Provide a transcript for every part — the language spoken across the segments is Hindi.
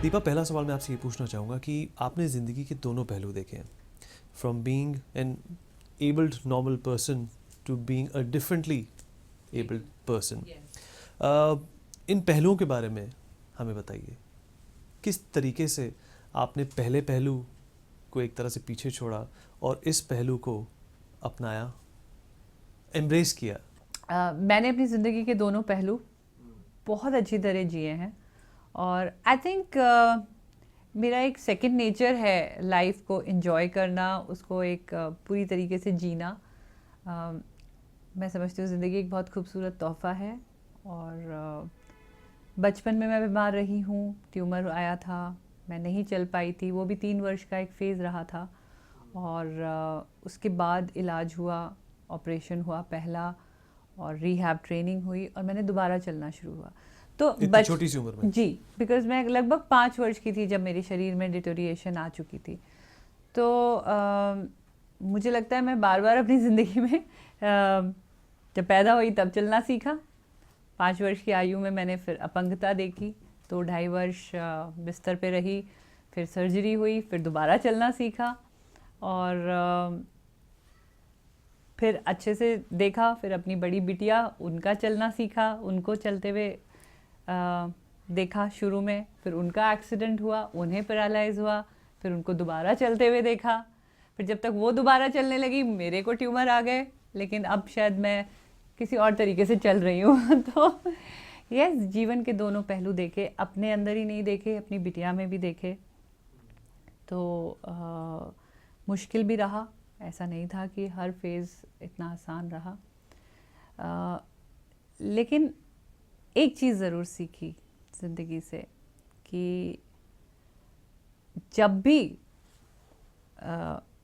दीपा, पहला सवाल मैं आपसे ये पूछना चाहूँगा कि आपने ज़िंदगी के दोनों पहलू देखे हैं, from being an abled normal person to being a differently abled person. इन पहलुओं के बारे में हमें बताइए, किस तरीके से आपने पहले पहलू को एक तरह से पीछे छोड़ा और इस पहलू को अपनाया, एम्ब्रेस किया। मैंने अपनी ज़िंदगी के दोनों पहलू बहुत अच्छी तरह जिए हैं और आई थिंक मेरा एक सेकंड नेचर है लाइफ को एंजॉय करना, उसको एक पूरी तरीके से जीना। मैं समझती हूँ ज़िंदगी एक बहुत खूबसूरत तोहफ़ा है और बचपन में मैं बीमार रही हूँ, ट्यूमर आया था, मैं नहीं चल पाई थी, वो भी 3 वर्ष का एक फ़ेज़ रहा था और उसके बाद इलाज हुआ, ऑपरेशन हुआ पहला और रिहैब ट्रेनिंग हुई और मैंने दोबारा चलना शुरू हुआ। तो छोटी सी उम्र में जी, बिकॉज़ मैं लगभग 5 वर्ष की थी जब मेरे शरीर में डिटोरिएशन आ चुकी थी। तो मुझे लगता है मैं बार बार अपनी ज़िंदगी में जब पैदा हुई तब चलना सीखा। 5 वर्ष की आयु में मैंने फिर अपंगता देखी, 2-2.5 वर्ष बिस्तर पे रही, फिर सर्जरी हुई, फिर दोबारा चलना सीखा और फिर अच्छे से देखा, फिर अपनी बड़ी बिटिया उनका चलना सीखा, उनको चलते हुए देखा शुरू में, फिर उनका एक्सीडेंट हुआ, उन्हें पैरालाइज हुआ, फिर उनको दोबारा चलते हुए देखा, फिर जब तक वो दोबारा चलने लगी मेरे को ट्यूमर आ गए, लेकिन अब शायद मैं किसी और तरीके से चल रही हूँ। तो यस, जीवन के दोनों पहलू देखे, अपने अंदर ही नहीं देखे, अपनी बिटिया में भी देखे। तो मुश्किल भी रहा, ऐसा नहीं था कि हर फेज़ इतना आसान रहा, लेकिन एक चीज़ ज़रूर सीखी ज़िंदगी से कि जब भी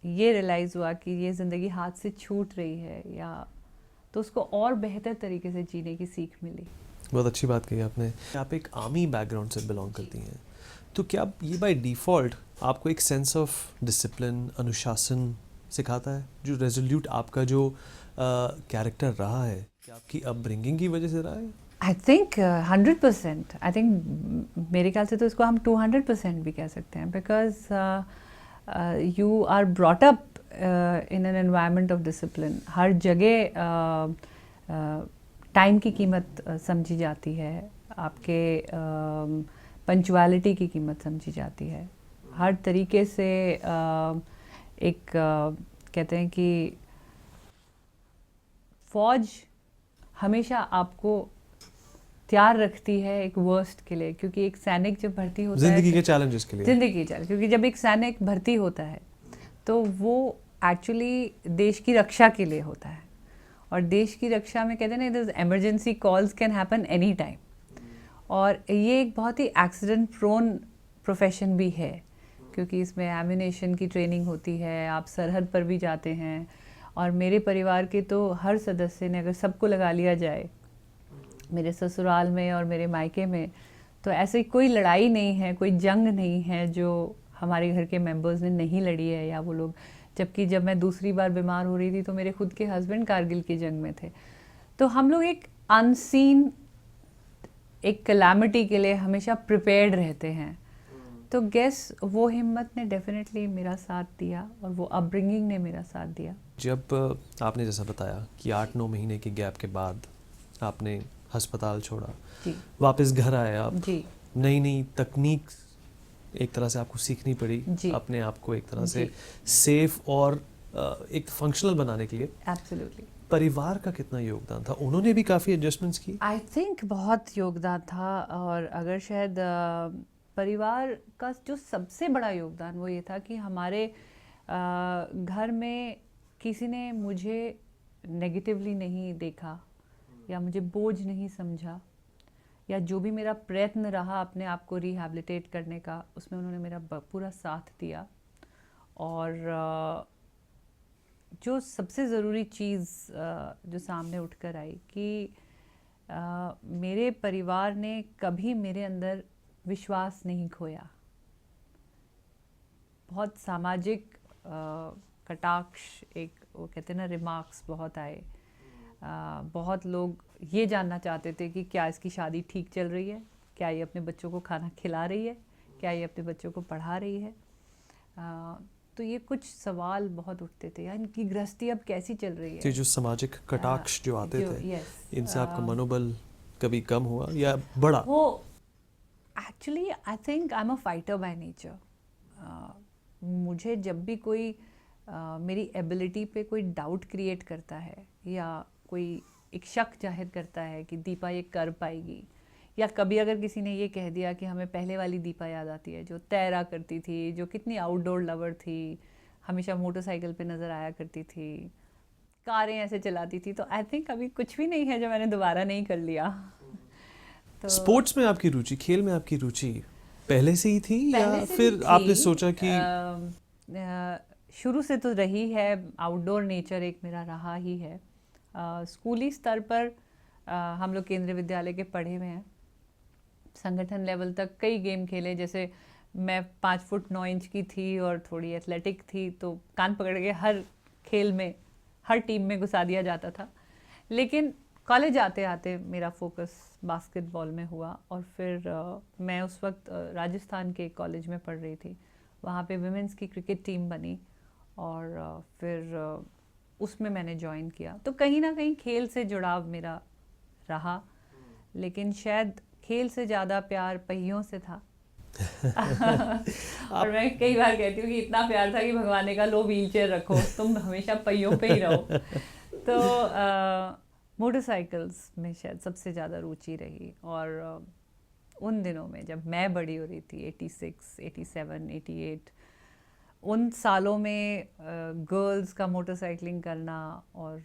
ये रियलाइज़ हुआ कि ये ज़िंदगी हाथ से छूट रही है या तो उसको और बेहतर तरीके से जीने की सीख मिली। बहुत अच्छी बात कही आपने। आप एक आर्मी बैकग्राउंड से बिलोंग करती हैं, तो क्या ये बाय डिफ़ॉल्ट आपको एक सेंस ऑफ डिसिप्लिन, अनुशासन सिखाता है? जो रेजोल्यूट आपका जो कैरेक्टर रहा है, क्या आपकी अपब्रिंगिंग की वजह से रहा है? आई थिंक 100%, आई थिंक मेरे ख्याल से तो इसको हम 200% भी कह सकते हैं, because you are brought up in an environment of discipline. हर जगह टाइम की कीमत समझी जाती है, आपके पंक्चुअलिटी की कीमत समझी जाती है, हर तरीके से एक कहते हैं कि फौज हमेशा आपको तैयार रखती है एक वर्स्ट के लिए, क्योंकि एक सैनिक जब भर्ती होता है ज़िंदगी के चैलेंजेस के लिए, ज़िंदगी के चैलेंज, क्योंकि जब एक सैनिक भर्ती होता है तो वो एक्चुअली देश की रक्षा के लिए होता है और देश की रक्षा में कहते हैं ना, emergency calls can happen any time और ये एक बहुत ही एक्सीडेंट प्रोन प्रोफेशन भी है, क्योंकि इसमें एम्यूनेशन की ट्रेनिंग होती है, आप सरहद पर भी जाते हैं और मेरे परिवार के तो हर सदस्य ने अगर सबको लगा लिया जाए मेरे ससुराल में और मेरे मायके में, तो ऐसी कोई लड़ाई नहीं है, कोई जंग नहीं है जो हमारे घर के मेंबर्स ने नहीं लड़ी है या वो लोग। जबकि जब मैं दूसरी बार बीमार हो रही थी तो मेरे खुद के हस्बैंड कारगिल की जंग में थे। तो हम लोग एक अनसीन एक कैलामिटी के लिए हमेशा प्रिपेयर्ड रहते हैं। तो गेस वो हिम्मत ने डेफिनेटली मेरा साथ दिया और वो अपब्रिंगिंग ने मेरा साथ दिया। जब आपने जैसा बताया कि 8-9 महीने के गैप के बाद आपने अस्पताल छोड़ा, जी, वापस घर आए आप, जी, नई नई तकनीक एक तरह से आपको सीखनी पड़ी जी, अपने आप को एक तरह से जी, सेफ और एक फंक्शनल बनाने के लिए। एब्सोल्युटली। परिवार का कितना योगदान था? उन्होंने भी काफ़ी एडजस्टमेंट्स की? आई थिंक बहुत योगदान था और अगर शायद परिवार का जो सबसे बड़ा योगदान वो ये था कि हमारे घर में किसी ने मुझे नेगेटिवली नहीं देखा या मुझे बोझ नहीं समझा, या जो भी मेरा प्रयत्न रहा अपने आप को रिहैबिलिटेट करने का, उसमें उन्होंने मेरा पूरा साथ दिया। और जो सबसे ज़रूरी चीज़ जो सामने उठकर आई कि मेरे परिवार ने कभी मेरे अंदर विश्वास नहीं खोया। बहुत सामाजिक कटाक्ष, एक वो कहते हैं ना, रिमार्क्स बहुत आए। बहुत लोग ये जानना चाहते थे कि क्या इसकी शादी ठीक चल रही है, क्या ये अपने बच्चों को खाना खिला रही है, क्या ये अपने बच्चों को पढ़ा रही है? तो ये कुछ सवाल बहुत उठते थे, यार इनकी गृहस्थी अब कैसी चल रही तो है? जो सामाजिक कटाक्ष जो आते थे, यस, इनसे आपका मनोबल कभी कम हुआ या बढ़ा? वो actually I think I am a fighter by nature. मुझे जब भी कोई मेरी एबिलिटी पे कोई डाउट क्रिएट करता है या कोई एक शक जाहिर करता है कि दीपा ये कर पाएगी, या कभी अगर किसी ने ये कह दिया कि हमें पहले वाली दीपा याद आती है जो तैरा करती थी, जो कितनी आउटडोर लवर थी, हमेशा मोटरसाइकिल पे नज़र आया करती थी, कारें ऐसे चलाती थी, तो आई थिंक अभी कुछ भी नहीं है जो मैंने दोबारा नहीं कर लिया. तो स्पोर्ट्स में आपकी रुचि, खेल में आपकी रुचि पहले से ही थी या पहले से फिर भी आपने थी. सोचा कि शुरू से तो रही है, आउटडोर नेचर एक मेरा रहा ही है. स्कूली स्तर पर हम लोग केंद्रीय विद्यालय के पढ़े हुए हैं. संगठन लेवल तक कई गेम खेले, जैसे मैं 5 फुट 9 इंच की थी और थोड़ी एथलेटिक थी, तो कान पकड़ के हर खेल में, हर टीम में घुसा दिया जाता था. लेकिन कॉलेज आते आते मेरा फोकस बास्केटबॉल में हुआ, और फिर मैं उस वक्त राजस्थान के कॉलेज में पढ़ रही थी. वहाँ पे विमेंस की क्रिकेट टीम बनी और फिर उसमें मैंने ज्वाइन किया. तो कहीं ना कहीं खेल से जुड़ाव मेरा रहा, लेकिन शायद खेल से ज़्यादा प्यार पहियों से था. और मैं कई बार कहती हूँ कि इतना प्यार था कि भगवान ने कहा लो व्हील चेयर रखो, तुम हमेशा पहियों पे ही रहो. तो मोटरसाइकिल्स में शायद सबसे ज़्यादा रुचि रही. और उन दिनों में जब मैं बड़ी हो रही थी, 86, 87, 88, उन सालों में गर्ल्स का मोटरसाइकिलिंग करना और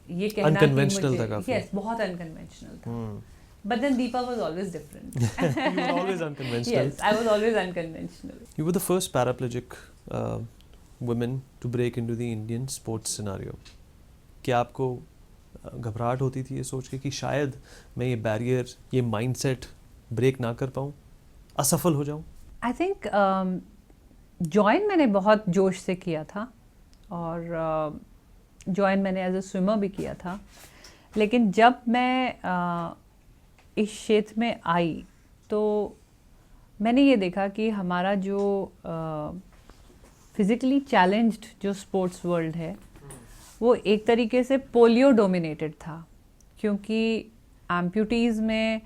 ये कहना कि Unconventional था काफी. यस, बहुत अनकन्वेंशनल था. But then Deepa was always different. You were always unconventional. Yes, I was always unconventional. You were the first paraplegic woman to break into the Indian sports scenario. क्या आपको घबराहट होती थी ये सोच के कि शायद मैं ये बैरियर, ये माइंडसेट ब्रेक ना कर पाऊँ, असफल हो जाऊँ? I think ज्वाइन मैंने बहुत जोश से किया था, और ज्वाइन मैंने एज अ स्विमर भी किया था. लेकिन जब मैं इस क्षेत्र में आई तो मैंने ये देखा कि हमारा जो फिज़िकली चैलेंज्ड जो स्पोर्ट्स वर्ल्ड है वो एक तरीके से पोलियो डोमिनेटेड था. क्योंकि एम्प्यूटीज़ में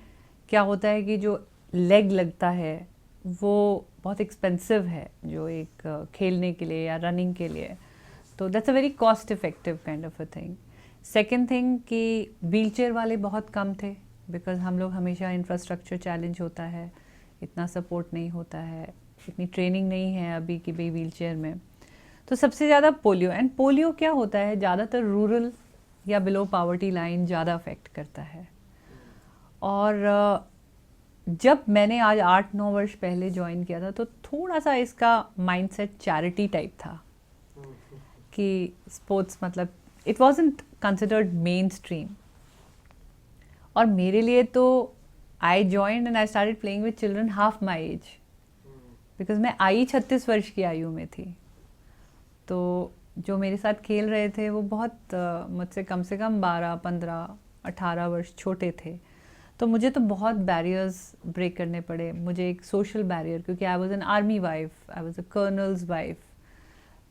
क्या होता है कि जो लेग लगता है वो बहुत एक्सपेंसिव है, जो एक खेलने के लिए या रनिंग के लिए. तो that's a very cost effective kind of a thing. Second thing कि व्हील चेयर वाले बहुत कम थे, बिकॉज हम लोग हमेशा इंफ्रास्ट्रक्चर चैलेंज होता है, इतना सपोर्ट नहीं होता है, इतनी ट्रेनिंग नहीं है अभी कि भाई व्हील चेयर में. तो सबसे ज़्यादा पोलियो. एंड पोलियो क्या होता है, ज़्यादातर रूरल या बिलो पावर्टी लाइन ज़्यादा अफेक्ट करता है. और जब मैंने आज 8-9 वर्ष पहले ज्वाइन किया था तो थोड़ा सा इसका माइंडसेट चैरिटी टाइप था कि स्पोर्ट्स मतलब it wasn't considered main stream. और मेरे लिए तो I joined and I started playing with children half my age, because मैं आई 36 वर्ष की आयु में थी. तो जो मेरे साथ खेल रहे थे वो बहुत मुझसे कम से कम 12, 15, 18 वर्ष छोटे थे. तो मुझे तो बहुत बैरियर्स ब्रेक करने पड़े. मुझे एक सोशल बैरियर, क्योंकि I was an army wife, I was a colonel's wife.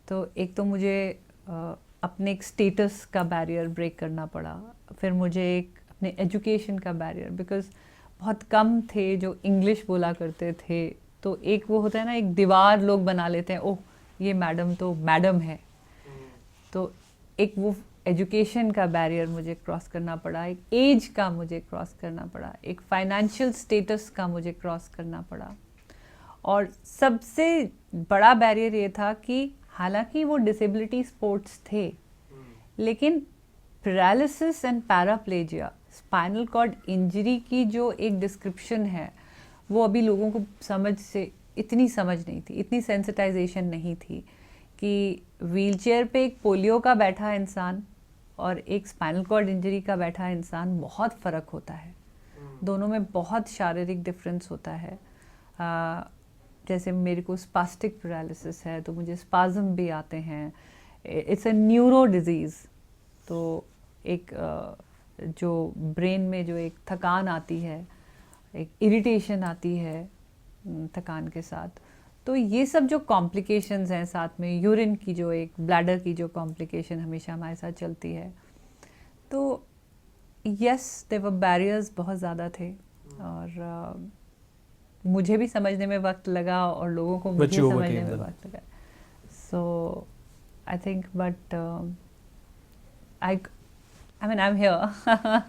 तो एक तो मुझे अपने एक स्टेटस का बैरियर ब्रेक करना पड़ा. फिर मुझे एक अपने एजुकेशन का बैरियर, बिकॉज बहुत कम थे जो इंग्लिश बोला करते थे. तो एक वो होता है ना, एक दीवार लोग बना लेते हैं, ओह ये मैडम तो मैडम है. तो एक वो एजुकेशन का बैरियर मुझे क्रॉस करना पड़ा, एक एज का मुझे क्रॉस करना पड़ा, एक फाइनेंशियल स्टेटस का मुझे क्रॉस करना पड़ा. और सबसे बड़ा बैरियर ये था कि हालांकि वो डिसेबिलिटी स्पोर्ट्स थे, लेकिन paralysis and paraplegia, spinal cord injury की जो एक डिस्क्रिप्शन है वो अभी लोगों को इतनी समझ नहीं थी, इतनी सेंसिटाइजेशन नहीं थी कि व्हीलचेयर पे एक पोलियो का बैठा इंसान और एक स्पाइनल कॉर्ड इंजरी का बैठा इंसान, बहुत फ़र्क होता है. दोनों में बहुत शारीरिक डिफरेंस होता है. जैसे मेरे को स्पास्टिक पैरालिसिस है तो मुझे स्पाज्म भी आते हैं. It's a neuro disease. तो एक जो ब्रेन में जो एक थकान आती है, एक इरिटेशन आती है, थकान के साथ। तो ये सब जो कॉम्प्लिकेशंस हैं, साथ में यूरिन की जो एक ब्लैडर की जो कॉम्प्लिकेशन हमेशा हमारे साथ चलती है, तो यस देयर वर बैरियर्स बहुत ज़्यादा थे, और मुझे भी समझने में वक्त लगा और लोगों को मुझे समझने में वक्त लगा। So I think but I mean I am here